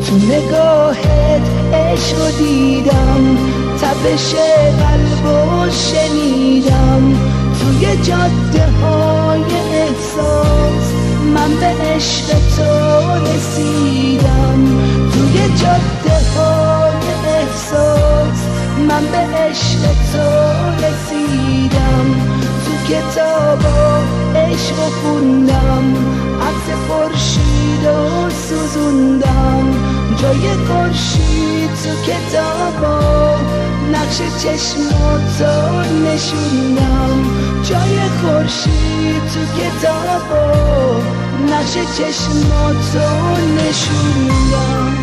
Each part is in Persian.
تو نگاهت عشق دیدم، تپش قلبو شنیدم، توی جاده های احساس من به عشق تو رسیدم، توی جاده های احساس من به عشق تو رسیدم، تو کتابا عشق خوندم، عکس خورشیدو سوزوندم، جای خورشید تو کتابا نقش چشماتو نشوندم، جای خورشید تو کتابا نقش چشماتو نشوندم.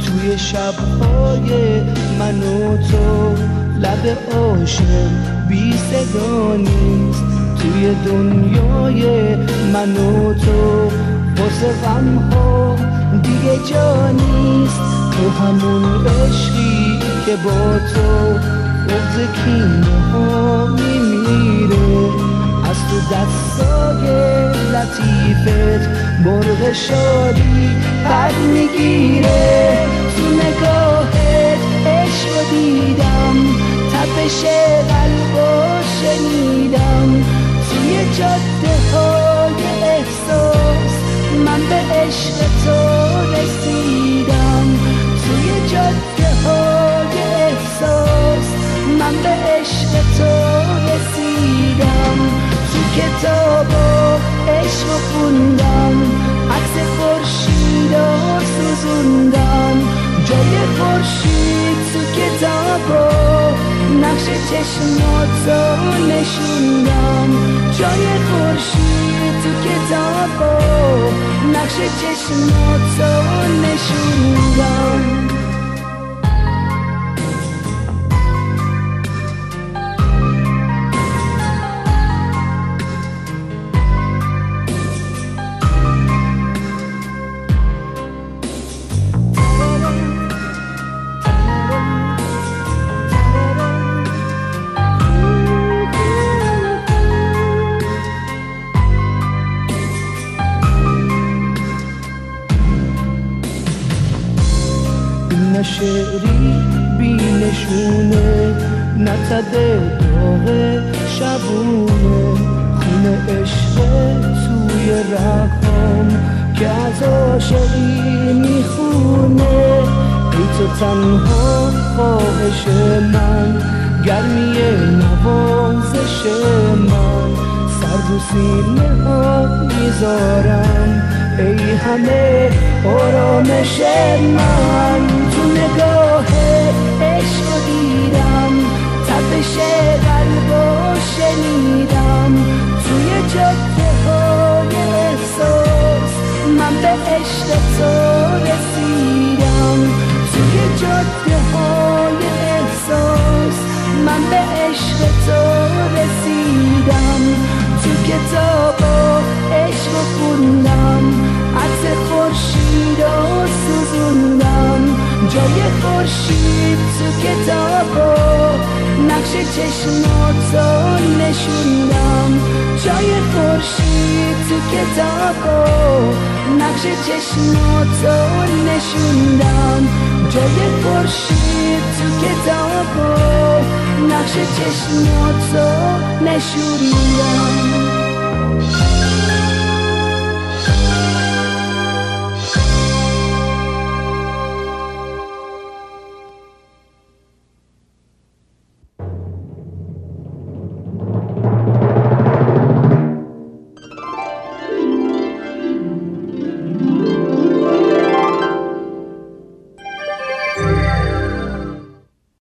توی شب‌های من و تو لب عاشق بی صدا نیست، توی دنیای من و تو واسه غم‌ها دیگه جا نیست، تو همون عشقی که با تو بغض کینه ها میمیره، از تو دستای لطیفت مرغ شادی پر میگیره، تو نگاهت عشق دیدم، تپش قلبو شنیدم، توی جاده های احساس من به عشق تو رسیدم، توی جاده های احساس من به عشق تو رسیدم، تو کتابا عشق خوندم، عکس خورشیدو سوزوندم، جای خورشید تو کتابا نقش چشماتو نشوندم، جای خورشید تو کتابا نقش چشماتو نشوندم. نه شعری بی نشونه، نه تده داغ شبونه، خونه عشق توی رگام که از عاشقی میخونه، ای تو تنها خواهش من، گرمی نوازش من، سر رو سینه ها میذارم، ای همه آرامش من، تو نگاه عشق دیدم، تپش قلبو شنیدم، توی جاده های احساس من به عشق تو رسیدم، توی جاده های احساس من به عشق تو رسیدم، تو کتابا عشق خوندم، عکس خورشیدو سوزوندم، جای خورشید تو کتابا نقش چشماتو نشوندم، جای خورشید تو کتابا نقش چشماتو نشوندم، جای خورشید تو کتابا نقش چشماتو نشوندم.